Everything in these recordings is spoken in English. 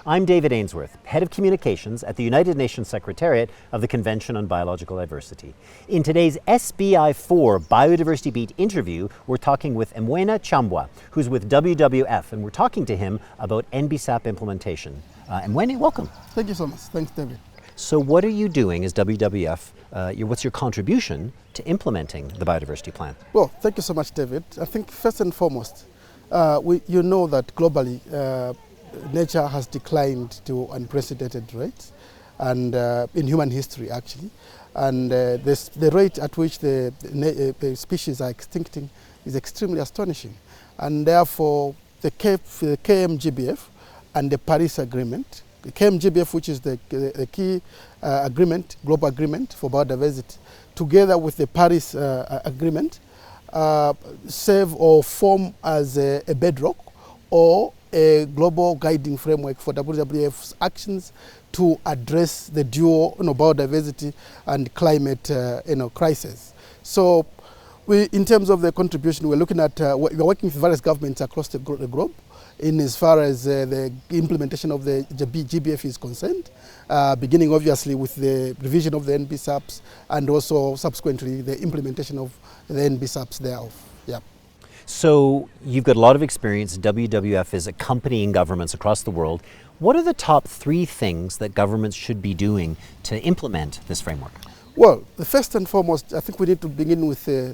I'm David Ainsworth, Head of Communications at the United Nations Secretariat of the Convention on Biological Diversity. In today's SBI4 Biodiversity Beat interview, we're talking with Mweene Chaambwa, who's with WWF, and we're talking to him about NBSAP implementation. Mweene, welcome. Thank you so much. Thanks, David. So what are you doing as WWF? What's your contribution to implementing the Biodiversity Plan? Well, thank you so much, David. I think first and foremost, you know that globally, nature has declined to unprecedented rates, and in human history actually, and the rate at which the species are extincting is extremely astonishing, and therefore the KMGBF and the Paris Agreement, the KMGBF, which is the key agreement, global agreement for biodiversity, together with the Paris Agreement, serve or form as a bedrock or a global guiding framework for WWF's actions to address the dual biodiversity and climate crisis. So in terms of the contribution, we're looking at, we're working with various governments across the globe in as far as the implementation of the GBF is concerned, beginning obviously with the revision of the NBSAPs and also subsequently the implementation of the NBSAPs thereof. Yeah. So you've got a lot of experience. WWF is accompanying governments across the world. What are the top 3 things that governments should be doing to implement this framework? Well, the first and foremost, I think we need to begin with the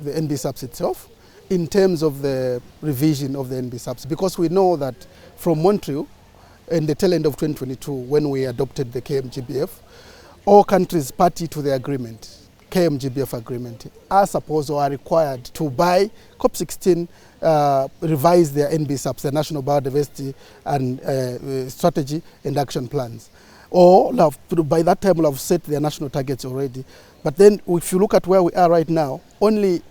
NBSAPs itself in terms of the revision of the NBSAPs, because we know that from Montreal in the tail end of 2022, when we adopted the KMGBF, all countries party to the agreement, KMGBF agreement, are supposed or are required to by COP16 revise their NBSAPs, the National Biodiversity and Strategy and Action Plans. Or by that time we'll have set their national targets already. But then if you look at where we are right now, only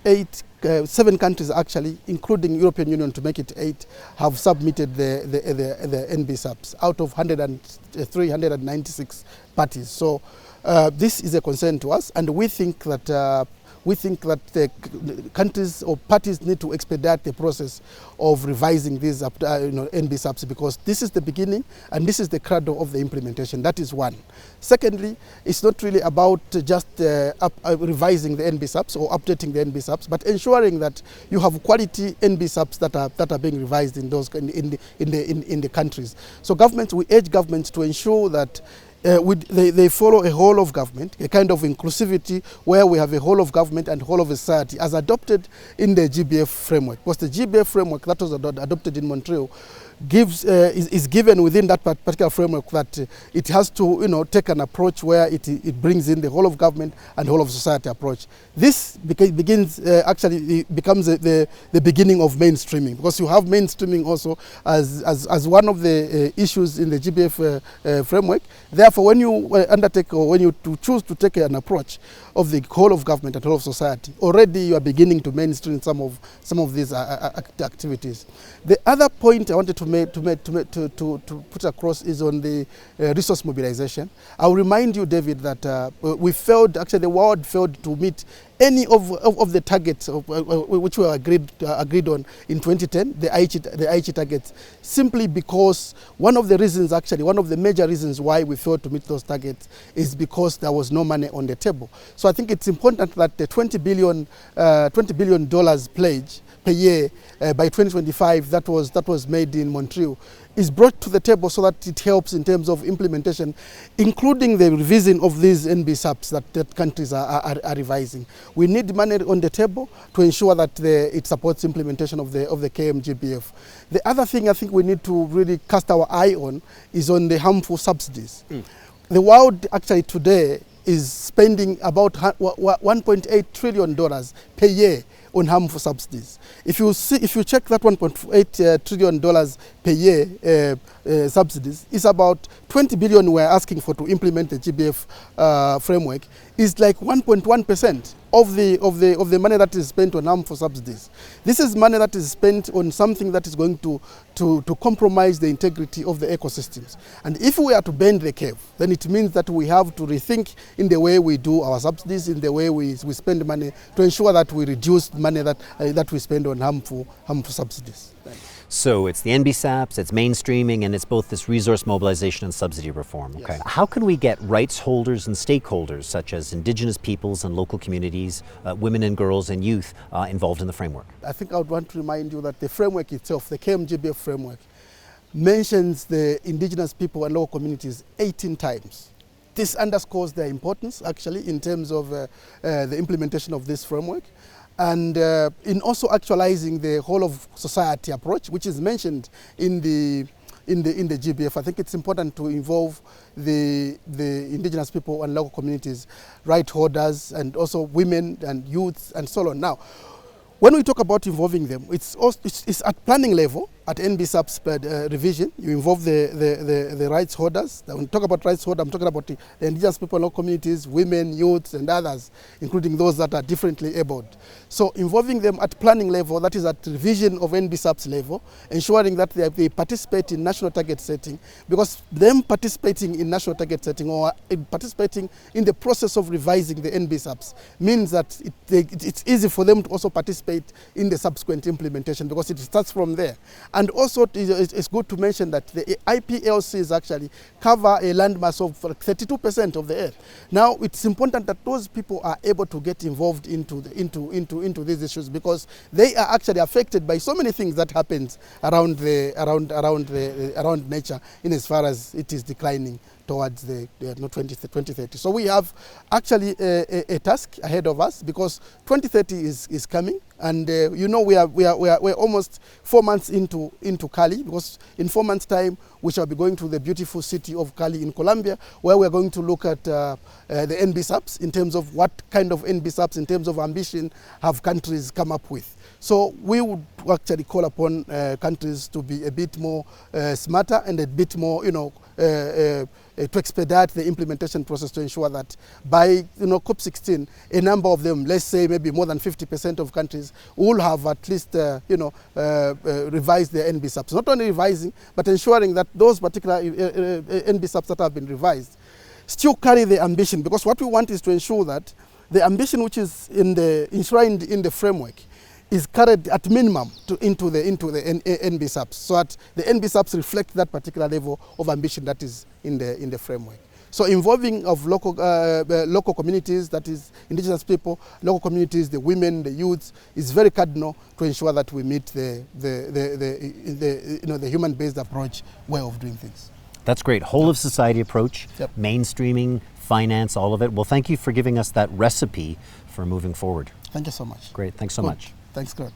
7 countries actually, including European Union to make it 8, have submitted the NBSAPs out of 396 parties. So this is a concern to us, and we think that the countries or parties need to expedite the process of revising these NBSAPs, because this is the beginning and this is the cradle of the implementation. That is one. Secondly, it's not really about just revising the NBSAPs or updating the NBSAPs, but ensuring that you have quality NBSAPs that are being revised in those in the countries. So we urge governments to ensure that they follow a whole of government, a kind of inclusivity where we have a whole of government and whole of society as adopted in the GBF framework. Because the GBF framework that was adopted in Montreal is given within that particular framework that it has to take an approach where it brings in the whole of government and whole of society approach. This becomes the beginning of mainstreaming, because you have mainstreaming also as one of the issues in the GBF framework. Therefore, when you undertake or when you choose to take an approach of the whole of government and whole of society, already you are beginning to mainstream some of these activities. The other point I wanted to put across is on the resource mobilization. I'll remind you, David, that the world failed to meet any of the targets which were agreed on in 2010, the Aichi targets, simply because one of the major reasons why we failed to meet those targets is because there was no money on the table. So I think it's important that the $20 billion pledge per year by 2025 that was made in Montreal is brought to the table so that it helps in terms of implementation, including the revision of these NBSAPs that countries are revising. We need money on the table to ensure that it supports implementation of the KMGBF. The other thing I think we need to really cast our eye on is on the harmful subsidies. The world actually today is spending about $1.8 trillion per year on harmful subsidies. If you check that $1.8 trillion per year subsidies, it's about 20 billion we're asking for to implement the GBF framework. Is like 1.1% of the money that is spent on harmful subsidies. This is money that is spent on something that is going to compromise the integrity of the ecosystems. And if we are to bend the curve, then it means that we have to rethink in the way we do our subsidies, in the way we spend money, to ensure that we reduce money that we spend on harmful subsidies. So it's the NBSAPs, it's mainstreaming, and it's both this resource mobilization and subsidy reform. Okay. Yes. How can we get rights holders and stakeholders, such as Indigenous peoples and local communities, women and girls and youth, involved in the framework? I think I would want to remind you that the framework itself, the KMGBF framework, mentions the Indigenous people and local communities 18 times. This underscores their importance, actually, in terms of the implementation of this framework. And in also actualizing the whole of society approach, which is mentioned in the GBF, I think it's important to involve the Indigenous people and local communities, right holders, and also women and youths and so on. Now, when we talk about involving them, it's at planning level, at NBSAP's revision. You involve the rights holders. When we talk about rights holders, I'm talking about the Indigenous people and local communities, women, youths, and others, including those that are differently abled. So involving them at planning level, that is at revision of NBSAP's level, ensuring that they participate in national target setting, because them participating in national target setting or participating in the process of revising the NBSAPs means that it's easy for them to also participate in the subsequent implementation, because it starts from there. And also it's good to mention that the IPLCs actually cover a landmass of 32% of the earth. Now it's important that those people are able to get involved into these issues, because they are actually affected by so many things that happens around nature, in as far as it is declining towards the 2030. So we have actually a task ahead of us, because 2030 is coming, and you know we're almost 4 months into Cali, because in 4 months' time we shall be going to the beautiful city of Cali in Colombia, where we're going to look at the NBSAPs in terms of what kind of NBSAPs, in terms of ambition, have countries come up with. So we would actually call upon countries to be a bit more smarter and a bit more, to expedite the implementation process, to ensure that by COP16, a number of them, let's say maybe more than 50% of countries, will have at least revised their NBSAPs. Not only revising, but ensuring that those particular NBSAPs that have been revised still carry the ambition, because what we want is to ensure that the ambition which is enshrined in the framework is carried at minimum into the NBSAPs, so that the NBSAPs reflect that particular level of ambition that is in the framework. So involving of local communities, that is Indigenous people, local communities, the women, the youths, is very cardinal to ensure that we meet the human-based approach way of doing things. That's great. Whole of society approach, Yep. mainstreaming, finance, all of it. Well, thank you for giving us that recipe for moving forward. Thank you so much. Great. Thanks so Good. much. Thanks, Greg.